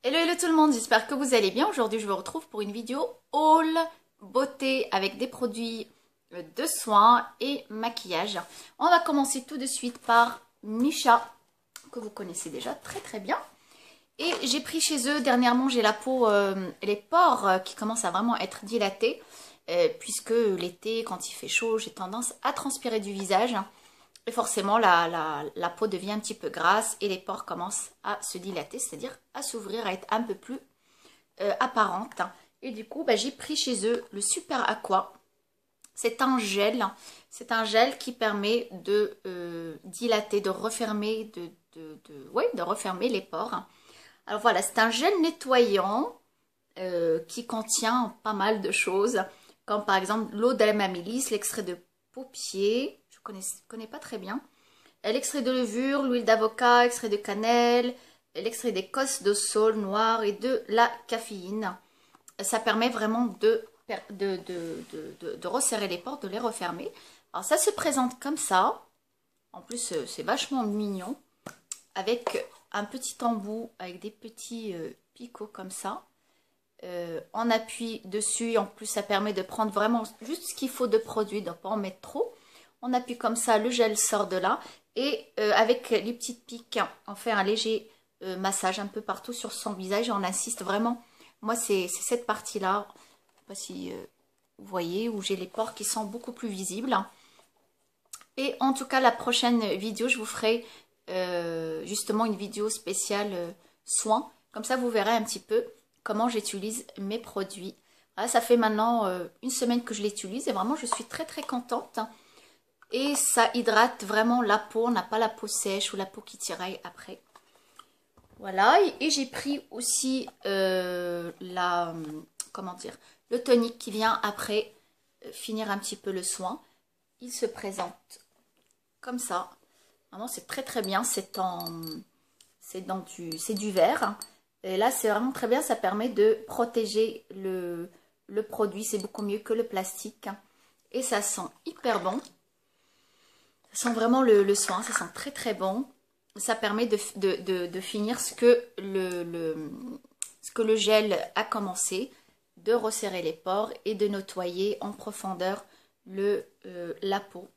Hello, hello tout le monde, j'espère que vous allez bien. Aujourd'hui, je vous retrouve pour une vidéo haul beauté avec des produits de soins et maquillage. On va commencer tout de suite par Missha, que vous connaissez déjà très bien. Et j'ai pris chez eux, dernièrement, j'ai la peau, les pores qui commencent à vraiment être dilatés. Puisque l'été, quand il fait chaud, j'ai tendance à transpirer du visage. Et forcément, la peau devient un petit peu grasse et les pores commencent à se dilater, c'est-à-dire à s'ouvrir, à être un peu plus apparente. Et du coup, j'ai pris chez eux le Super Aqua. C'est un gel qui permet de dilater, de refermer, de refermer les pores. Alors voilà, c'est un gel nettoyant qui contient pas mal de choses, comme par exemple l'eau d'amamélis, l'extrait de paupier, je connais pas très bien, l'extrait de levure, l'huile d'avocat, extrait de cannelle, l'extrait d'écosse de saule noire et de la caféine. Ça permet vraiment de resserrer les pores, de les refermer. Alors ça se présente comme ça. En plus, c'est vachement mignon. Avec un petit embout, avec des petits picots comme ça. On appuie dessus. En plus, ça permet de prendre vraiment juste ce qu'il faut de produit, de ne pas en mettre trop. On appuie comme ça, le gel sort de là. Et avec les petites piques, on fait un léger massage un peu partout sur son visage. On insiste vraiment. Moi, c'est cette partie-là, je ne sais pas si vous voyez, où j'ai les pores qui sont beaucoup plus visibles. Et en tout cas, la prochaine vidéo, je vous ferai justement une vidéo spéciale soins. Comme ça, vous verrez un petit peu comment j'utilise mes produits. Voilà, ça fait maintenant une semaine que je l'utilise et vraiment, je suis très contente. Et ça hydrate vraiment la peau. On n'a pas la peau sèche ou la peau qui tiraille après. Voilà, et j'ai pris aussi comment dire, le tonique qui vient après finir un petit peu le soin. Il se présente comme ça. Vraiment, c'est très bien. C'est du verre. Et là, c'est vraiment très bien. Ça permet de protéger le produit. C'est beaucoup mieux que le plastique. Et ça sent hyper bon. Ça sent vraiment le soin. Ça sent très bon. Ça permet de finir ce que le gel a commencé, de resserrer les pores et de nettoyer en profondeur la peau.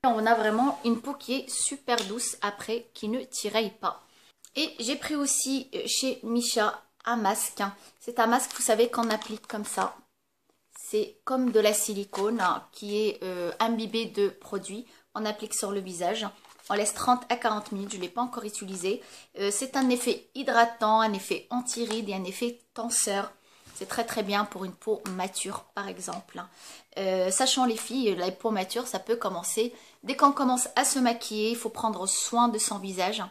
On a vraiment une peau qui est super douce après, qui ne tiraille pas. Et j'ai pris aussi chez Missha un masque. C'est un masque, vous savez, qu'on applique comme ça. C'est comme de la silicone qui est imbibée de produits. On applique sur le visage. On laisse 30 à 40 minutes, je ne l'ai pas encore utilisé. C'est un effet hydratant, un effet anti-rides et un effet tenseur. C'est très bien pour une peau mature, par exemple. Sachant les filles, la peau mature, ça peut commencer. Dès qu'on commence à se maquiller, il faut prendre soin de son visage.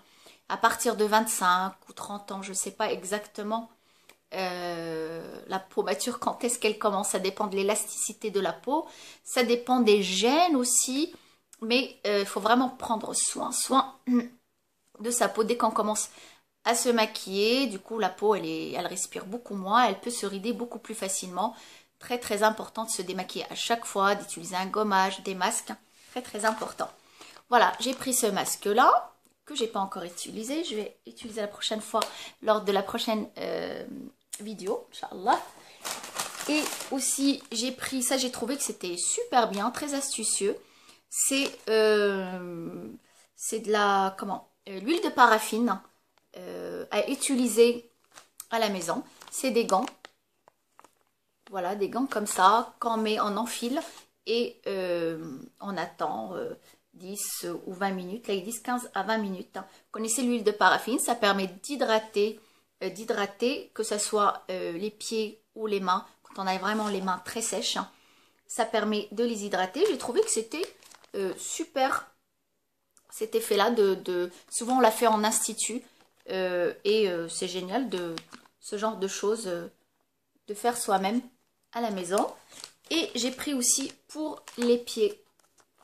À partir de 25 ou 30 ans, je ne sais pas exactement la peau mature, quand est-ce qu'elle commence. Ça dépend de l'élasticité de la peau. Ça dépend des gènes aussi. Mais il faut vraiment prendre soin de sa peau dès qu'on commence à se maquiller. Du coup, la peau, elle respire beaucoup moins. Elle peut se rider beaucoup plus facilement. Très important de se démaquiller à chaque fois, d'utiliser un gommage, des masques. Très important. Voilà, j'ai pris ce masque-là, que je n'ai pas encore utilisé. Je vais utiliser la prochaine fois, lors de la prochaine vidéo, Inch'Allah. Et aussi, j'ai pris, ça j'ai trouvé que c'était super bien, très astucieux. C'est de la, l'huile de paraffine à utiliser à la maison. C'est des gants. Voilà, des gants comme ça, qu'on met, on enfile et on attend 10 ou 20 minutes. Là, ils disent 15 à 20 minutes. Vous connaissez l'huile de paraffine, ça permet d'hydrater, que ce soit les pieds ou les mains, quand on a vraiment les mains très sèches. Ça permet de les hydrater. J'ai trouvé que c'était super cet effet-là. Souvent, on l'a fait en institut et c'est génial de ce genre de choses, de faire soi-même à la maison. Et j'ai pris aussi pour les pieds.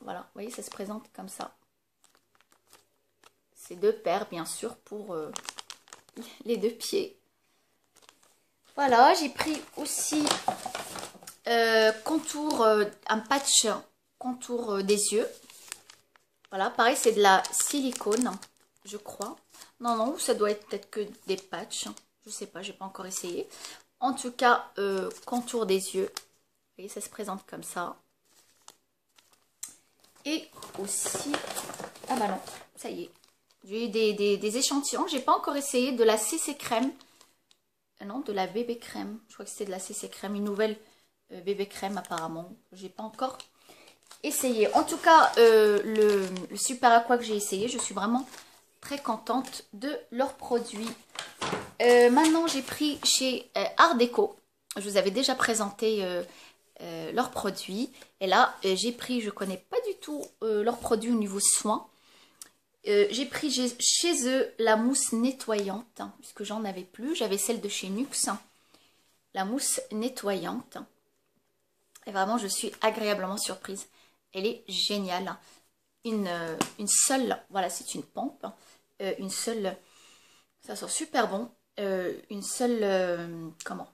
Voilà, vous voyez, ça se présente comme ça. C'est 2 paires, bien sûr, pour les 2 pieds. Voilà, j'ai pris aussi un patch contour des yeux. Voilà, pareil, c'est de la silicone, je crois. Non, ça doit être peut-être que des patchs. Je sais pas, j'ai pas encore essayé. En tout cas, contour des yeux. Vous voyez, ça se présente comme ça. Et aussi... Ah bah non, ça y est. J'ai eu des échantillons. J'ai pas encore essayé de la CC crème. Non, de la bébé crème. Je crois que c'était de la CC crème. Une nouvelle bébé crème apparemment. J'ai pas encore essayé. En tout cas, le Super Aqua que j'ai essayé, je suis vraiment très contente de leurs produits. Maintenant, j'ai pris chez Art Déco. Je vous avais déjà présenté leurs produits. Et là, j'ai pris, je connais pas du tout leurs produits au niveau soins. J'ai pris chez eux la mousse nettoyante, hein, puisque j'en avais plus. J'avais celle de chez Nuxe, hein, la mousse nettoyante. Et vraiment, je suis agréablement surprise. Elle est géniale. Une seule, voilà, c'est une pompe. Une seule, ça sent super bon. Une seule, comment?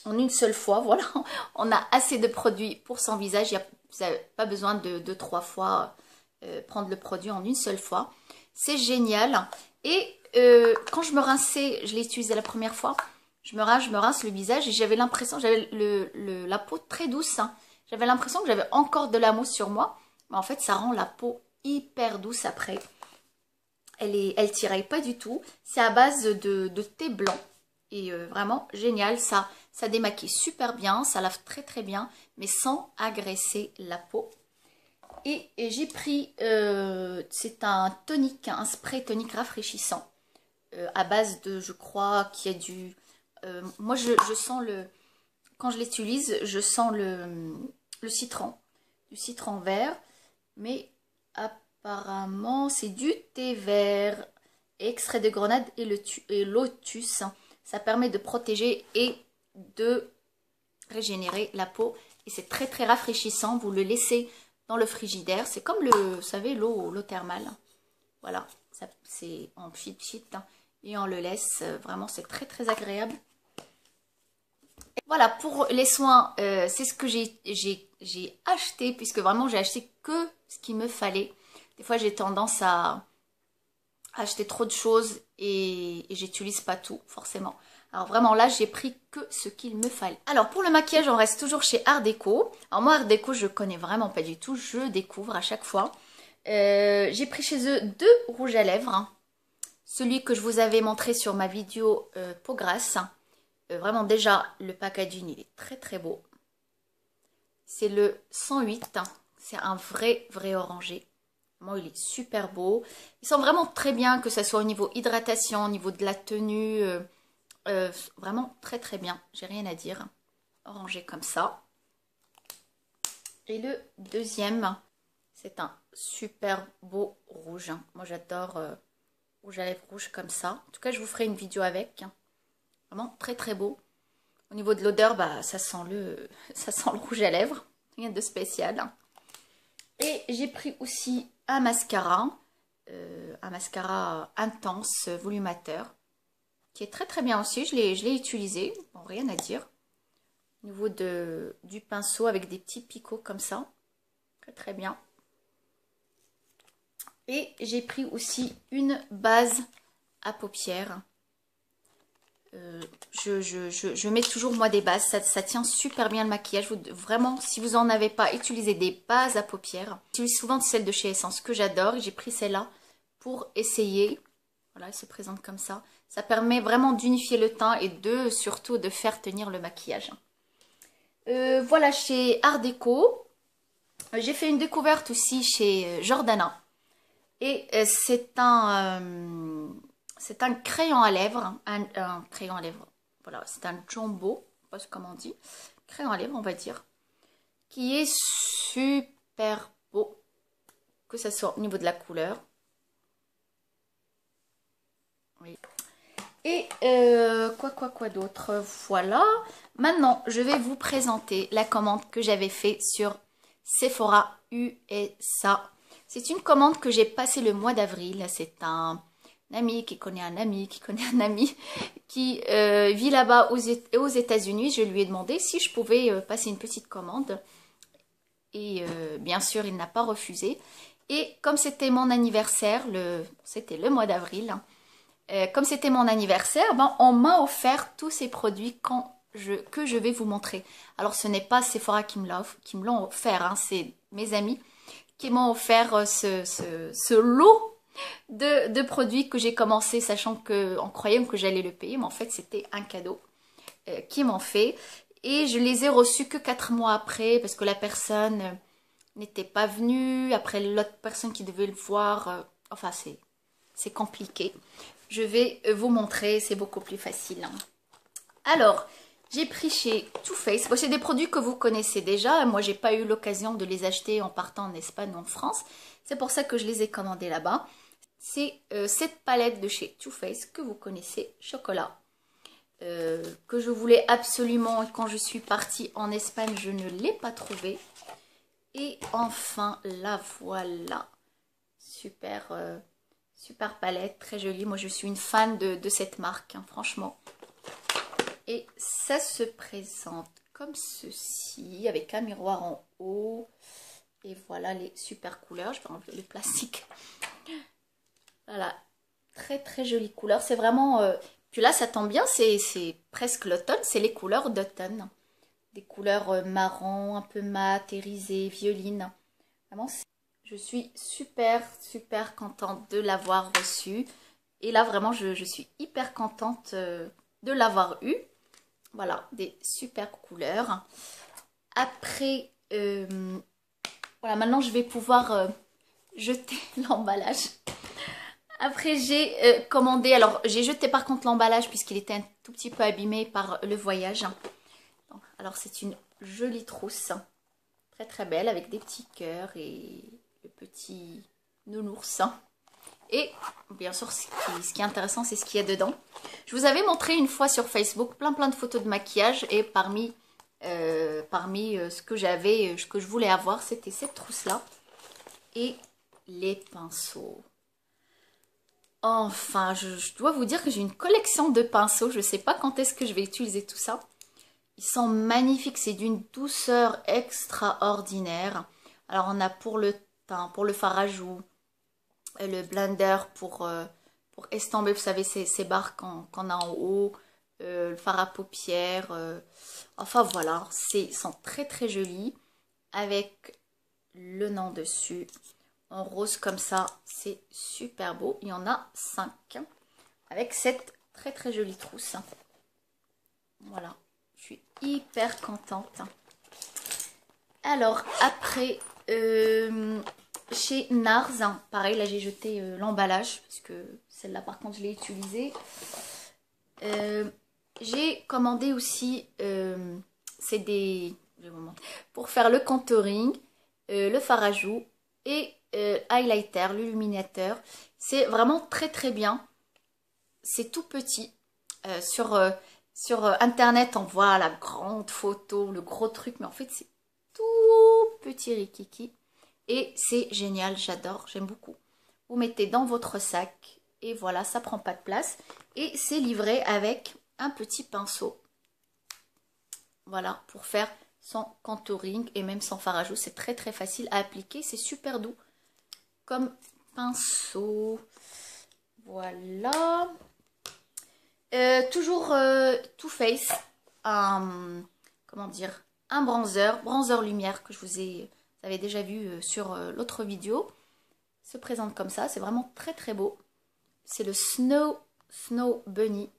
En une seule fois, voilà. On a assez de produits pour son visage. Vous n'avez pas besoin de 2-3 fois prendre le produit en une seule fois. C'est génial. Et quand je me rinçais, je l'ai utilisé la première fois, je me rince le visage et j'avais l'impression, j'avais la peau très douce. Hein. J'avais l'impression que j'avais encore de la mousse sur moi. Mais en fait, ça rend la peau hyper douce après. Elle tiraille pas du tout. C'est à base de thé blanc. Et vraiment génial. Ça démaquille super bien. Ça lave très très bien. Mais sans agresser la peau. Et j'ai pris, c'est un tonique, un spray tonique rafraîchissant. À base de, je crois, qu'il y a du... moi, je sens le... Quand je l'utilise, je sens le citron. Du citron vert. Mais apparemment, c'est du thé vert, extrait de grenade et lotus. Ça permet de protéger et de régénérer la peau. Et c'est très très rafraîchissant. Vous le laissez dans le frigidaire. C'est comme vous savez, l'eau thermale. Voilà, c'est en pchit hein, et on le laisse. Vraiment, c'est très très agréable. Et voilà, pour les soins, c'est ce que j'ai acheté, puisque vraiment j'ai acheté que ce qu'il me fallait. Des fois, j'ai tendance à acheter trop de choses et j'utilise pas tout, forcément. Alors vraiment là, j'ai pris que ce qu'il me fallait. Alors pour le maquillage, on reste toujours chez Art Déco. Alors moi, Art Déco, je connais vraiment pas du tout. Je découvre à chaque fois. J'ai pris chez eux 2 rouges à lèvres. Hein. Celui que je vous avais montré sur ma vidéo peau grasse. Vraiment déjà, le packaging, il est très très beau. C'est le 108. Hein. C'est un vrai orangé. Moi, il est super beau. Ils sont vraiment très bien, que ce soit au niveau hydratation, au niveau de la tenue... vraiment très très bien, j'ai rien à dire. Orangé comme ça. Et le deuxième, c'est un super beau rouge. Moi j'adore rouge à lèvres rouge comme ça. En tout cas, je vous ferai une vidéo avec. Vraiment très très beau. Au niveau de l'odeur, bah, ça sent le rouge à lèvres. Rien de spécial. Et j'ai pris aussi un mascara intense, volumateur, qui est très très bien aussi. Je l'ai utilisé, bon, rien à dire. Au niveau du pinceau avec des petits picots comme ça. Très très bien. Et j'ai pris aussi une base à paupières. Je mets toujours moi des bases, ça tient super bien le maquillage. Vraiment, si vous n'en avez pas, utilisez des bases à paupières. J'utilise souvent celle de chez Essence que j'adore. J'ai pris celle-là pour essayer. Voilà, elle se présente comme ça. Ça permet vraiment d'unifier le teint et surtout de faire tenir le maquillage. Voilà, chez Art Déco. J'ai fait une découverte aussi chez Jordana. Et c'est un crayon à lèvres. Un crayon à lèvres. Voilà, c'est un jumbo. Je sais pas comment on dit. Crayon à lèvres, on va dire. Qui est super beau. Que ce soit au niveau de la couleur. Oui. Et quoi d'autre? Voilà. Maintenant, je vais vous présenter la commande que j'avais fait sur Sephora USA. C'est une commande que j'ai passée le mois d'avril. C'est un ami qui connaît un ami qui connaît un ami qui vit là-bas aux États-Unis. Je lui ai demandé si je pouvais passer une petite commande. Et bien sûr, il n'a pas refusé. Et comme c'était mon anniversaire, c'était le mois d'avril, comme c'était mon anniversaire, ben, on m'a offert tous ces produits que je vais vous montrer. Alors ce n'est pas Sephora qui me l'ont offert, hein, c'est mes amis qui m'ont offert ce lot de produits que j'ai commencé sachant en croyant que j'allais le payer, mais en fait c'était un cadeau qu'ils m'ont fait. Et je les ai reçus que 4 mois après parce que la personne n'était pas venue. Après l'autre personne qui devait le voir, enfin c'est compliqué. Je vais vous montrer, c'est beaucoup plus facile. Hein. Alors, j'ai pris chez Too Faced. Bon, c'est des produits que vous connaissez déjà. Moi, j'ai pas eu l'occasion de les acheter en partant en Espagne ou en France. C'est pour ça que je les ai commandés là-bas. C'est cette palette de chez Too Faced que vous connaissez, chocolat. Que je voulais absolument et quand je suis partie en Espagne, je ne l'ai pas trouvée. Et enfin, la voilà. Super, super palette, très jolie. Moi, je suis une fan de cette marque, hein, franchement. Et ça se présente comme ceci, avec un miroir en haut. Et voilà les super couleurs. Je vais enlever le plastique. Voilà, très très jolie couleur. C'est vraiment... puis là, ça tombe bien, c'est presque l'automne. C'est les couleurs d'automne. Des couleurs marron, un peu mat, irisé, violine. Vraiment, je suis super super contente de l'avoir reçu. Et là, vraiment, je suis hyper contente de l'avoir eu. Voilà, des super couleurs. Après, voilà, maintenant je vais pouvoir jeter l'emballage. Après, j'ai commandé, alors j'ai jeté par contre l'emballage puisqu'il était un tout petit peu abîmé par le voyage. Alors c'est une jolie trousse, très très belle avec des petits cœurs et le petit nounours. Et bien sûr, ce qui est intéressant, c'est ce qu'il y a dedans. Je vous avais montré une fois sur Facebook plein de photos de maquillage. Et parmi ce que j'avais, ce que je voulais avoir, c'était cette trousse-là. Et les pinceaux. Enfin, je dois vous dire que j'ai une collection de pinceaux. Je ne sais pas quand est-ce que je vais utiliser tout ça. Ils sont magnifiques. C'est d'une douceur extraordinaire. Alors, on a pour le teint, pour le fard à joues, le blender pour estomper, vous savez, ces barres qu'on a en haut, le fard à paupières. Enfin voilà, ils sont très très jolis avec le nom dessus. En rose comme ça, c'est super beau. Il y en a 5 avec cette très très jolie trousse. Voilà, je suis hyper contente. Alors après... chez Nars, hein, pareil, là j'ai jeté l'emballage parce que celle-là par contre je l'ai utilisée. J'ai commandé aussi, c'est des... pour faire le contouring, le fard à joues et highlighter, l'illuminateur. C'est vraiment très très bien. C'est tout petit. Sur internet on voit la grande photo, le gros truc, mais en fait c'est tout petit rikiki. Et c'est génial, j'adore, j'aime beaucoup. Vous mettez dans votre sac et voilà, ça prend pas de place. Et c'est livré avec un petit pinceau. Voilà, pour faire son contouring et même son fard à joues. C'est très très facile à appliquer, c'est super doux comme pinceau. Voilà. Toujours Too Faced, comment dire, un bronzer lumière que vous avez déjà vu sur l'autre vidéo. Se présente comme ça, c'est vraiment très très beau. C'est le Snow Bunny,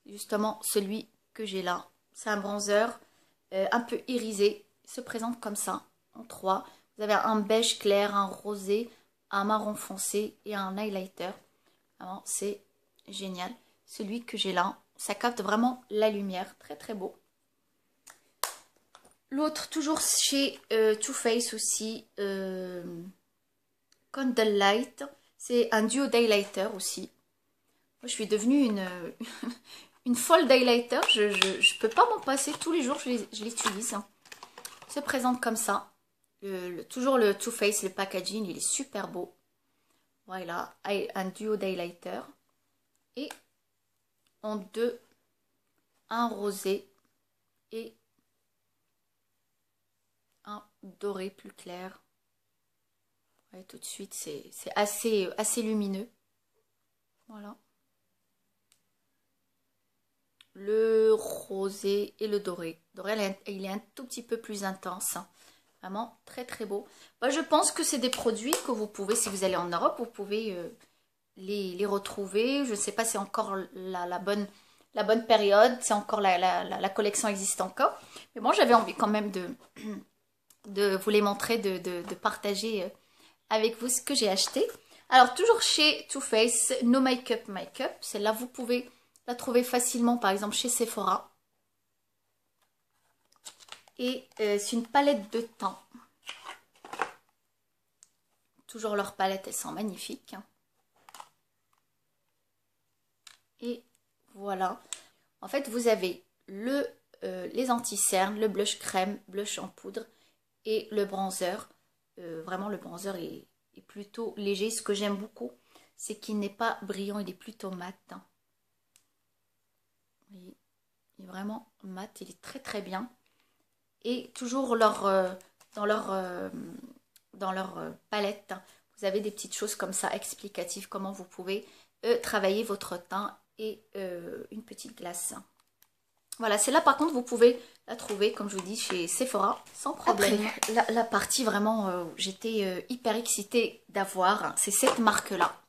justement celui que j'ai là. C'est un bronzer un peu irisé, il se présente comme ça en 3. Vous avez un beige clair, un rosé, un marron foncé et un highlighter. Vraiment, c'est génial. Celui que j'ai là, ça capte vraiment la lumière, très très beau. L'autre, toujours chez Too Faced aussi, Candlelight. C'est un duo d'highlighter aussi. Moi, je suis devenue une folle d'highlighter. Je ne peux pas m'en passer. Tous les jours, je l'utilise. Il se présente comme ça. Toujours le Too Faced, le packaging, il est super beau. Voilà, un duo d'highlighter. Et en 2, un rosé et un doré plus clair. Ouais, tout de suite, c'est assez lumineux. Voilà. Le rosé et le doré. Doré, il est un tout petit peu plus intense. Vraiment très très beau. Bah, je pense que c'est des produits que vous pouvez, si vous allez en Europe, vous pouvez les retrouver. Je ne sais pas si c'est encore la bonne période, si encore la collection existe encore. Mais bon, j'avais envie quand même de vous les montrer, de partager avec vous ce que j'ai acheté. Alors, toujours chez Too Faced, No Makeup Makeup. Celle-là, vous pouvez la trouver facilement, par exemple, chez Sephora. Et c'est une palette de teint. Toujours leur palette, elles sont magnifiques. Et voilà. En fait, vous avez les anti-cernes, le blush crème, blush en poudre et le bronzer. Vraiment, le bronzer est plutôt léger. Ce que j'aime beaucoup, c'est qu'il n'est pas brillant, il est plutôt mat. Il est vraiment mat, il est très très bien. Et toujours dans leur palette, vous avez des petites choses comme ça explicatives, comment vous pouvez travailler votre teint et une petite glace. Voilà, celle-là par contre vous pouvez la trouver, comme je vous dis, chez Sephora sans problème. Après, la partie vraiment j'étais hyper excitée d'avoir, c'est cette marque-là,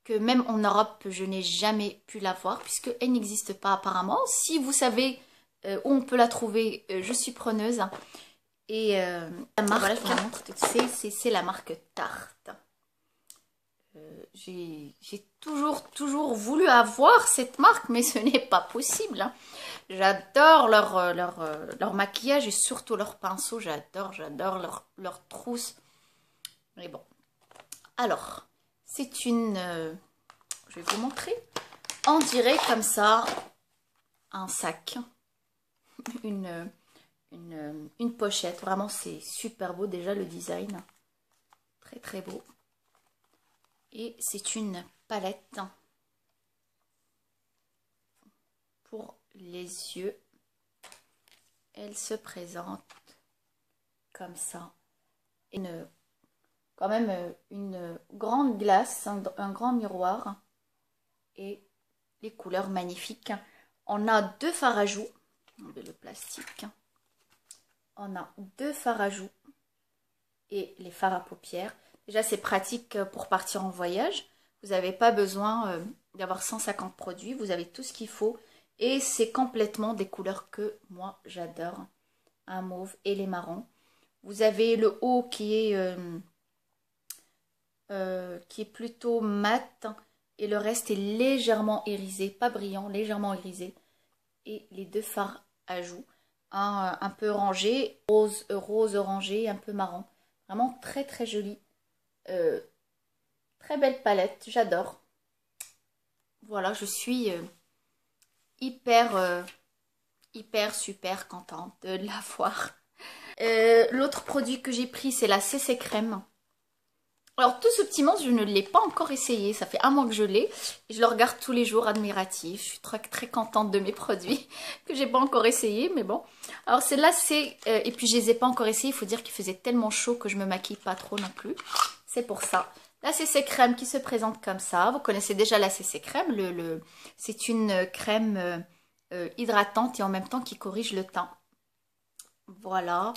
que même en Europe je n'ai jamais pu la voir, puisqu'elle n'existe pas apparemment. Si vous savez où on peut la trouver, je suis preneuse. Et la marque, voilà, je vous la montre tout de suite, c'est la marque Tarte. J'ai toujours voulu avoir cette marque, mais ce n'est pas possible. Hein. J'adore leur maquillage et surtout leur pinceau. J'adore leur trousse. Mais bon. Alors, c'est une... je vais vous montrer. On dirait comme ça un sac. Une pochette. Vraiment, c'est super beau. Déjà, le design. Très, très beau. Et c'est une palette pour les yeux. Elle se présente comme ça. Quand même une grande glace, un grand miroir. Et les couleurs magnifiques. On a deux fards à joues. Le plastique. On a deux fards à joues et les fards à paupières. Déjà, c'est pratique pour partir en voyage. Vous n'avez pas besoin d'avoir 150 produits. Vous avez tout ce qu'il faut. Et c'est complètement des couleurs que moi, j'adore. Un mauve et les marrons. Vous avez le haut qui est plutôt mat. Et le reste est légèrement irisé. Pas brillant, légèrement irisé. Et les deux fards à joues. Un peu orangé, rose orangé, un peu marron. Vraiment très très joli. Très belle palette, j'adore. Voilà, je suis hyper super contente de l'avoir. L'autre produit que j'ai pris, c'est la CC Crème. Alors tout ce petit monstre, je ne l'ai pas encore essayé, ça fait un mois que je l'ai. Je le regarde tous les jours, admiratif. Je suis très, très contente de mes produits que j'ai pas encore essayé, mais bon. Alors celle-là, c'est... et puis je les ai pas encore essayés, il faut dire qu'il faisait tellement chaud que je me maquille pas trop non plus. C'est pour ça. La CC Crème qui se présente comme ça. Vous connaissez déjà la CC Crème. C'est une crème hydratante et en même temps qui corrige le teint. Voilà.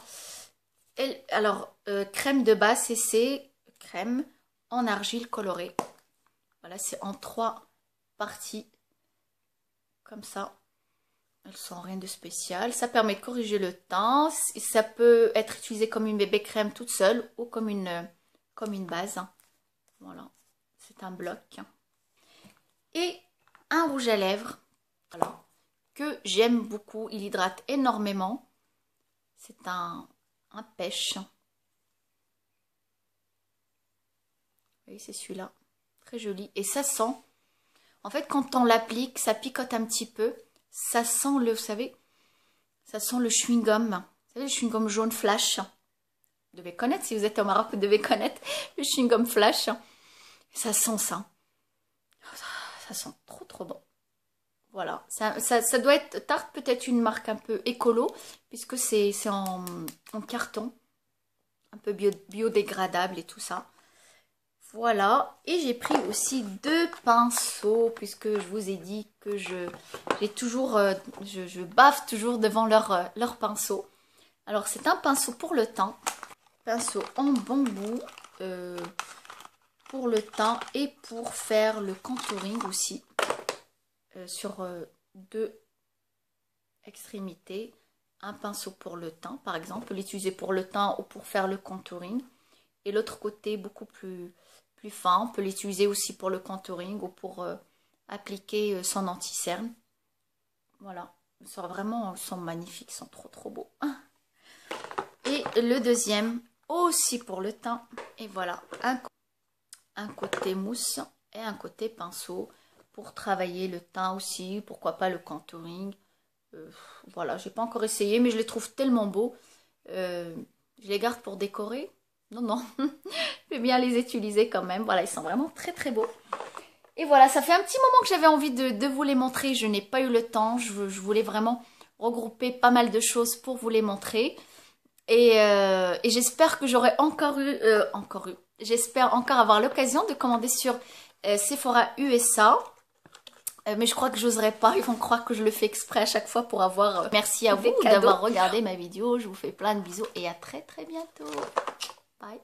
Alors, crème de base CC... crème en argile colorée. Voilà, c'est en 3 parties. Comme ça. Elles sont rien de spécial. Ça permet de corriger le teint. Ça peut être utilisé comme une bébé crème toute seule ou comme une base. Voilà. C'est un bloc. Et un rouge à lèvres. Voilà. Que j'aime beaucoup. Il hydrate énormément. C'est un pêche. Oui, c'est celui-là. Très joli. Et ça sent, en fait, quand on l'applique, ça picote un petit peu. Ça sent vous savez, ça sent le chewing-gum. Vous savez, le chewing-gum jaune flash. Vous devez connaître, si vous êtes au Maroc, vous devez connaître le chewing-gum flash. Ça sent ça. Ça sent trop, trop bon. Voilà. Ça doit être Tarte, peut-être une marque un peu écolo, puisque c'est en carton. Un peu biodégradable et tout ça. Voilà, et j'ai pris aussi 2 pinceaux puisque je vous ai dit que je baffe toujours devant leur pinceau. Alors c'est un pinceau pour le teint, pinceau en bambou pour le teint et pour faire le contouring aussi sur 2 extrémités. Un pinceau pour le teint par exemple, on peut l'utiliser pour le teint ou pour faire le contouring. Et l'autre côté beaucoup plus fin, on peut l'utiliser aussi pour le contouring ou pour appliquer son anti-cerne. Voilà, ils sont magnifiques, ils sont trop beaux. Et le deuxième aussi pour le teint. Et voilà, un côté mousse et un côté pinceau pour travailler le teint aussi, pourquoi pas le contouring. Voilà, j'ai pas encore essayé mais je les trouve tellement beaux. Je les garde pour décorer. Non, je vais bien les utiliser quand même. Voilà, ils sont vraiment très beaux. Et voilà, ça fait un petit moment que j'avais envie de vous les montrer. Je n'ai pas eu le temps. Je voulais vraiment regrouper pas mal de choses pour vous les montrer. Et j'espère que j'aurai j'espère encore avoir l'occasion de commander sur Sephora USA. Mais je crois que j'oserais pas. Ils vont croire que je le fais exprès à chaque fois pour avoir... Merci à vous d'avoir regardé ma vidéo. Je vous fais plein de bisous et à très bientôt. Bye.